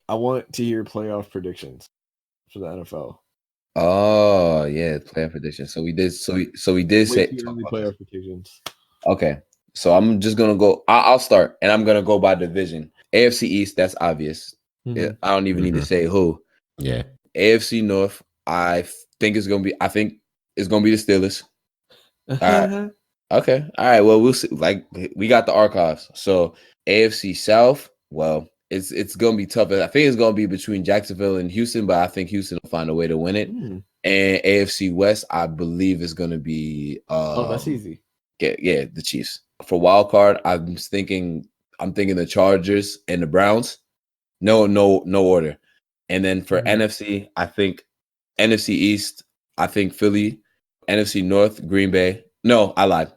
I want to hear playoff predictions for the NFL. Oh yeah, playoff prediction. So we did. So we did say playoff predictions. Okay, so I'm just gonna go. I'll start, and I'm gonna go by division. AFC East, that's obvious. Mm-hmm. I don't even need to say who. Yeah. AFC North, I think it's gonna be. I think it's gonna be the Steelers. All right. Okay. All right. Well, we'll see. Like we got the archives. So AFC South. Well, it's gonna be tough. I think it's gonna be between Jacksonville and Houston, but I think Houston will find a way to win it. And AFC West, I believe, is gonna be. That's easy. Yeah, the Chiefs. For wild card, I'm thinking the Chargers and the Browns. No order. And then for NFC, I think NFC East, I think Philly. NFC North, Green Bay. No, I lied.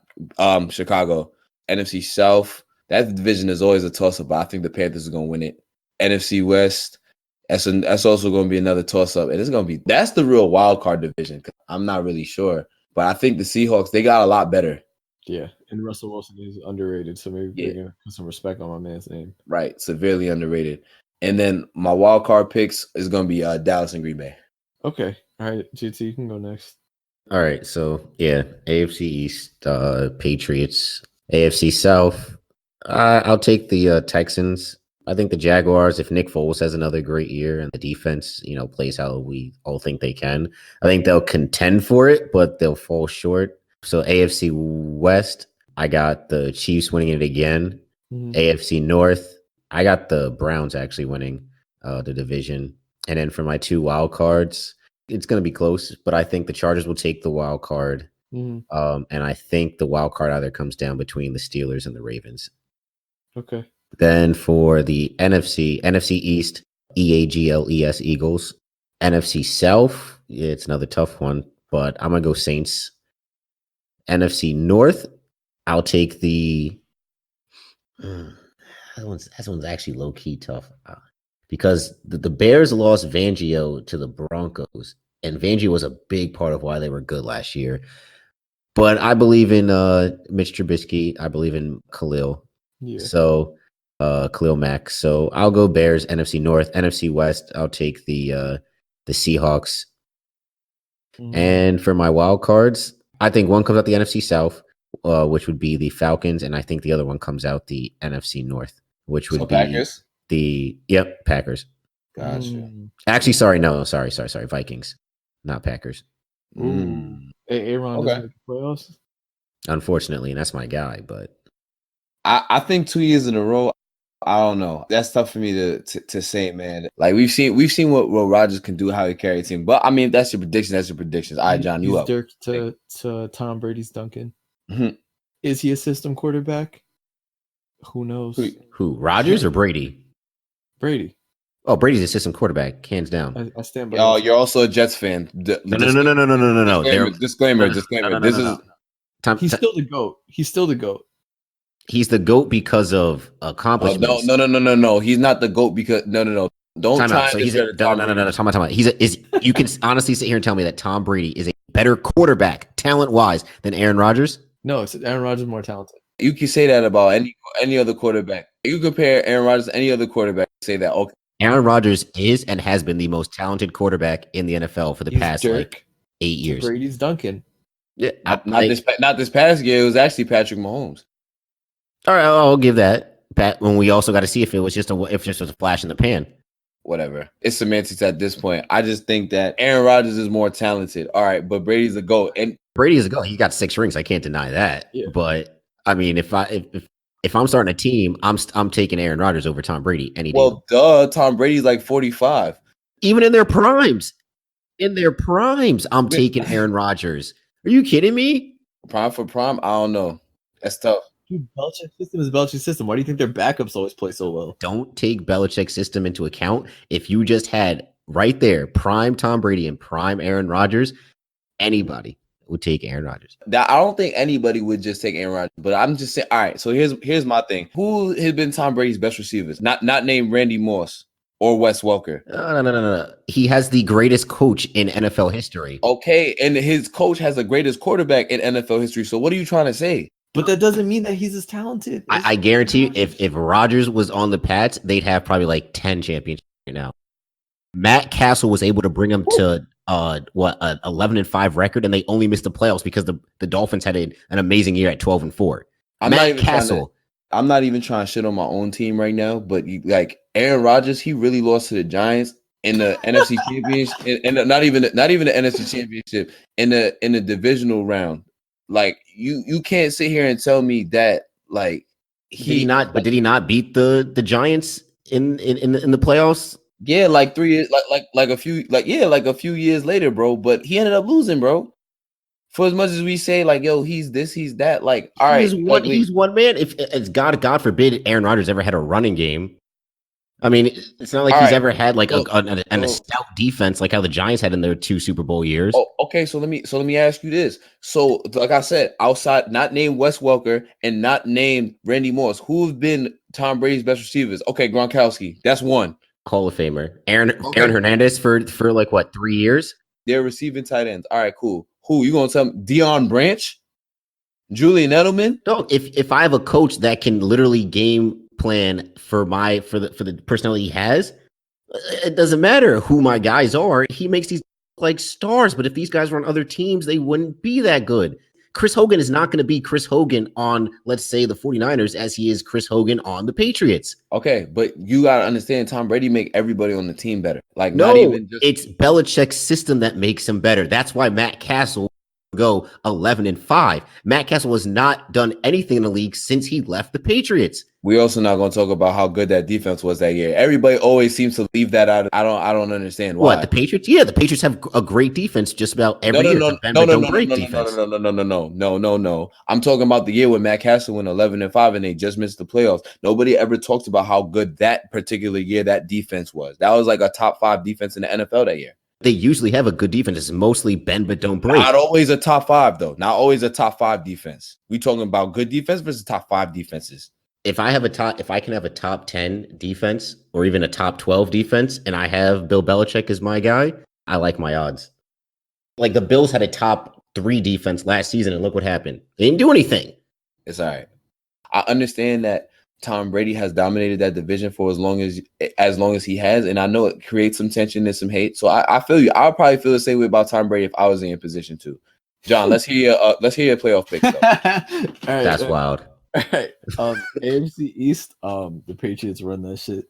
Chicago. NFC South, that division is always a toss-up, but I think the Panthers are going to win it. NFC West, that's also going to be another toss-up. And that's the real wild card division. I'm not really sure. But I think the Seahawks, they got a lot better. Yeah, and Russell Wilson is underrated, so maybe they're going to put some respect on my man's name. Right, severely underrated. And then my wild card picks is going to be Dallas and Green Bay. Okay. All right, GT, you can go next. All right, so yeah, AFC East, Patriots. AFC South, I'll take the Texans. I think the Jaguars, if Nick Foles has another great year and the defense, plays how we all think they can, I think they'll contend for it, but they'll fall short. So AFC West, I got the Chiefs winning it again. AFC North, I got the Browns actually winning the division. And then for my two wild cards, it's going to be close, but I think the Chargers will take the wild card. And I think the wild card either comes down between the Steelers and the Ravens. Okay. Then for the NFC East, EAGLES Eagles. NFC South, it's another tough one, but I'm going to go Saints. NFC North, I'll take the... That one's actually low-key tough. Because the Bears lost Fangio to the Broncos, and Fangio was a big part of why they were good last year. But I believe in Mitch Trubisky. I believe in Khalil. Yeah. So Khalil Mack. So I'll go Bears. NFC North, NFC West. I'll take the Seahawks. And for my wild cards, I think one comes out the NFC South, which would be the Falcons, and I think the other one comes out the NFC North, which would be Packers. Packers. Gotcha. Actually, sorry, Vikings, not Packers. Hey, Aaron doesn't make the playoffs? Unfortunately, and that's my guy, but I think 2 years in a row, I don't know. That's tough for me to say, man. Like we've seen what Rodgers can do, how he carries team. But I mean, if that's your prediction, that's your predictions. All right, John, you up. Dirk to Tom Brady's Duncan. Is he a system quarterback? Who knows? Who? Rodgers or Brady? Brady. Oh, Brady's a system quarterback, hands down. I stand by. Oh, you're also a Jets fan. No. Disclaimer. He's still the GOAT. He's the GOAT because of accomplishments. No. He's not the GOAT because no. Don't time try. Out. So he's Time out. You can honestly sit here and tell me that Tom Brady is a better quarterback, talent-wise, than Aaron Rodgers? No, it's Aaron Rodgers is more talented. You can say that about any other quarterback. You compare Aaron Rodgers to any other quarterback. Say that. Okay. Aaron Rodgers is and has been the most talented quarterback in the NFL for the past 8 years. Brady's Duncan. Yeah, not this past year. It was actually Patrick Mahomes. All right, I'll give that. When we also got to see if it was just a flash in the pan. Whatever. It's semantics at this point. I just think that Aaron Rodgers is more talented. All right, but Brady's a GOAT. And Brady is a GOAT. He got 6 rings. I can't deny that. Yeah. But I mean, if I'm starting a team, I'm taking Aaron Rodgers over Tom Brady any day. Well, duh. Tom Brady's like 45. Even in their primes. I'm taking Aaron Rodgers. Are you kidding me? Prime for prime? I don't know. That's tough. Dude, Belichick's system is Belichick's system. Why do you think their backups always play so well? Don't take Belichick's system into account. If you just had right there prime Tom Brady and prime Aaron Rodgers, anybody would take Aaron Rodgers. I don't think anybody would just take Aaron Rodgers, but I'm just saying. All right, so here's my thing. Who has been Tom Brady's best receivers? Not named Randy Moss or Wes Welker. No. He has the greatest coach in NFL history. Okay, and his coach has the greatest quarterback in NFL history. So what are you trying to say? But that doesn't mean that he's as talented. I guarantee you, if Rodgers was on the Pats, they'd have probably like 10 championships. now. Matt Castle was able to bring him to an 11-5 record, and they only missed the playoffs because the Dolphins had an amazing year at 12-4. I'm not even trying to shit on my own team right now, but like Aaron Rodgers, he really lost to the Giants in the NFC Championship, and not even the NFC Championship, in the divisional round. Like you can't sit here and tell me that like did he not beat the Giants in the playoffs? Yeah, like 3 years, like a few years later, bro. But he ended up losing, bro. For as much as we say, like, yo, he's this, he's that, like, all right, he's one man. If it's God forbid, Aaron Rodgers ever had a running game. I mean, it's not like he's ever had like a stout defense like how the Giants had in their 2 Super Bowl years. Oh, okay. So let me ask you this. So, like I said, outside, not named Wes Welker and not named Randy Moss, who have been Tom Brady's best receivers? Okay, Gronkowski, that's one. Hall of Famer. Aaron Hernandez for like what, 3 years? They're receiving tight ends. All right, cool. Who you gonna tell me? Deion Branch, Julian Edelman? No, if I have a coach that can literally game plan for the personnel he has, it doesn't matter who my guys are. He makes these like stars, but if these guys were on other teams, they wouldn't be that good. Chris Hogan is not going to be Chris Hogan on, let's say, the 49ers as he is Chris Hogan on the Patriots. Okay, but you got to understand, Tom Brady make everybody on the team better. Like, no, not even just... it's Belichick's system that makes him better. That's why Matt Castle go 11-5. Matt Castle has not done anything in the league since he left the Patriots. We also not going to talk about how good that defense was that year. Everybody always seems to leave that out. I don't understand why. What, the Patriots? Yeah, the Patriots have a great defense just about every year. No. I'm talking about the year when Matt Castle went 11-5 and they just missed the playoffs. Nobody ever talks about how good that particular year that defense was. That was like a top 5 defense in the NFL that year. They usually have a good defense. It's mostly bend but don't break. Not always a top 5 though. Not always a top 5 defense. We talking about good defense versus top 5 defenses. If I can have a top 10 defense or even a top 12 defense, and I have Bill Belichick as my guy, I like my odds. Like the Bills had a top 3 defense last season, and look what happened. They didn't do anything. It's all right. I understand that Tom Brady has dominated that division for as long as he has, and I know it creates some tension and some hate. So I feel you. I'll probably feel the same way about Tom Brady if I was in your position too. John, let's hear your playoff picks. All right, that's wild. All right. AFC East, the Patriots run that shit.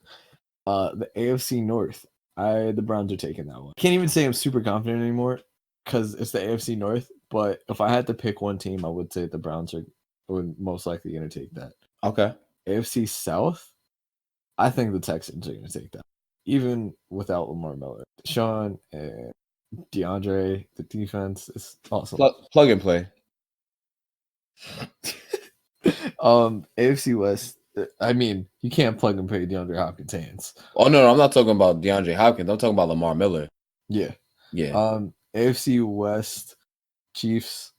The AFC North, the Browns are taking that one. Can't even say I'm super confident anymore because it's the AFC North. But if I had to pick one team, I would say the Browns would most likely going to take that. Okay. AFC South, I think the Texans are going to take that, even without Lamar Miller. Sean and DeAndre, the defense is awesome. Plug and play. AFC West, I mean, you can't plug and play DeAndre Hopkins' hands. Oh no, I'm not talking about DeAndre Hopkins. I'm talking about Lamar Miller. Yeah. AFC West, Chiefs,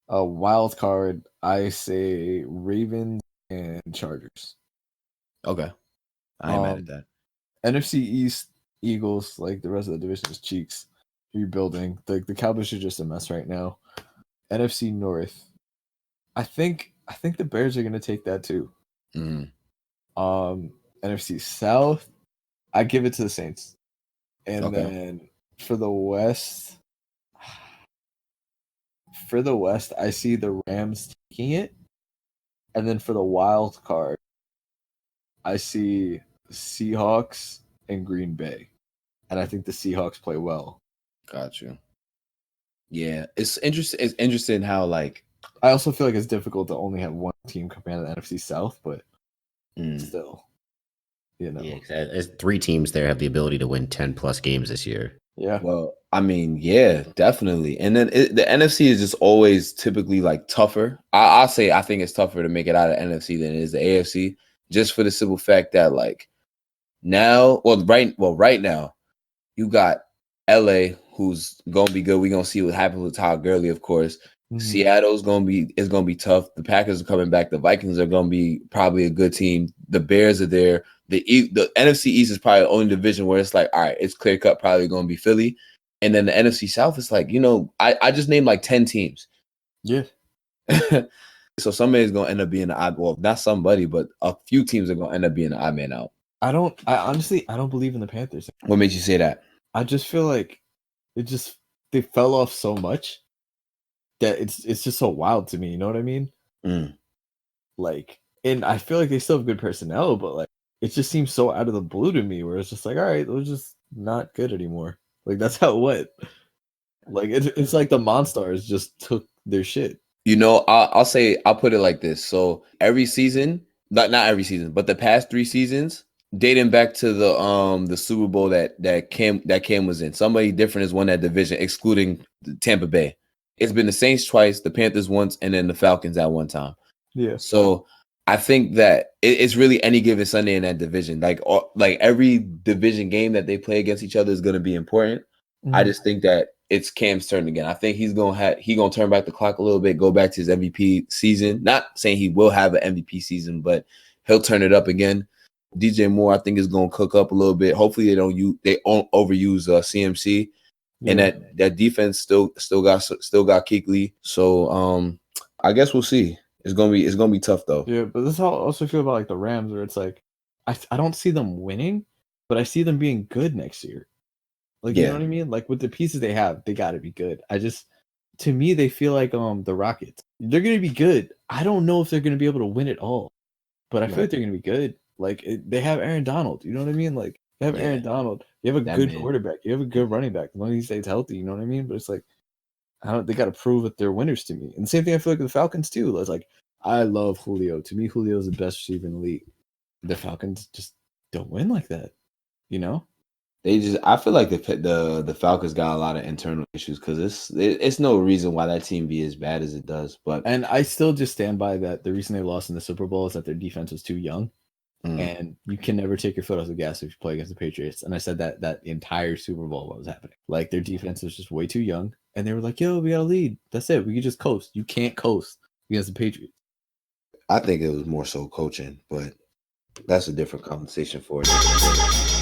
wild card. I say Ravens and Chargers. Okay, I ain't mad at that. NFC East, Eagles. Like the rest of the division is cheeks. Rebuilding. The Cowboys are just a mess right now. NFC North, I think the Bears are going to take that too. Mm-hmm. NFC South, I give it to the Saints. And then for the West, I see the Rams taking it. And then for the wild card, I see Seahawks and Green Bay. And I think the Seahawks play well. Got you. Yeah, it's interesting. It's interesting how like I also feel like it's difficult to only have one team coming out of the NFC South, but still, you know. Yeah, there's 3 teams there have the ability to win 10+ games this year. Yeah. Well, I mean, yeah, definitely. And then the NFC is just always typically like tougher. I think it's tougher to make it out of NFC than it is the AFC, just for the simple fact that like right now, you got LA, who's gonna be good. We're gonna see what happens with Todd Gurley, of course. Mm-hmm. Seattle's gonna be tough. The Packers are coming back. The Vikings are gonna be probably a good team. The Bears are there. The NFC East is probably the only division where it's like, all right, it's clear cut, probably gonna be Philly. And then the NFC South is like, I just named like 10 teams. Yeah. So somebody's gonna end up being the odd. Well, not somebody, but a few teams are gonna end up being the odd man out. I honestly don't believe in the Panthers. What makes you say that? I just feel like they fell off so much that it's just so wild to me. You know what I mean? Mm. Like, and I feel like they still have good personnel, but like it just seems so out of the blue to me. Where it's just like, all right, they're just not good anymore. Like that's how it went. Like it's like the Monstars just took their shit. You know, I'll put it like this. So every season, not every season, but the past 3 seasons, dating back to the Super Bowl that Cam was in. Somebody different has won that division, excluding Tampa Bay. It's been the Saints twice, the Panthers once, and then the Falcons at one time. Yeah. So I think that it's really any given Sunday in that division. Like every division game that they play against each other is going to be important. Mm-hmm. I just think that it's Cam's turn again. I think he's gonna turn back the clock a little bit, go back to his MVP season. Not saying he will have an MVP season, but he'll turn it up again. DJ Moore, I think, is gonna cook up a little bit. Hopefully, they don't overuse CMC, and that defense still got Kuechly. So I guess we'll see. It's gonna be tough though. Yeah, but this is how I also feel about like the Rams, where it's like I don't see them winning, but I see them being good next year. Like, you know what I mean? Like with the pieces they have, they got to be good. To me, they feel like the Rockets. They're gonna be good. I don't know if they're gonna be able to win it all, but I feel like they're gonna be good. Like they have Aaron Donald. You know what I mean? Like they have Aaron Donald. You have a good quarterback. You have a good running back. As long as he stays healthy, you know what I mean? But it's like they got to prove that they're winners to me. And the same thing I feel like with the Falcons too. It's like I love Julio. To me, Julio is the best receiver in the league. The Falcons just don't win like that. You know? I feel like the Falcons got a lot of internal issues because it's no reason why that team be as bad as it does. And I still just stand by that. The reason they lost in the Super Bowl is that their defense was too young, and you can never take your foot off the gas if you play against the Patriots. And I said that entire Super Bowl what was happening. Like their defense was just way too young, and they were like, "Yo, we got a lead. That's it. We can just coast." You can't coast against the Patriots. I think it was more so coaching, but that's a different conversation for it.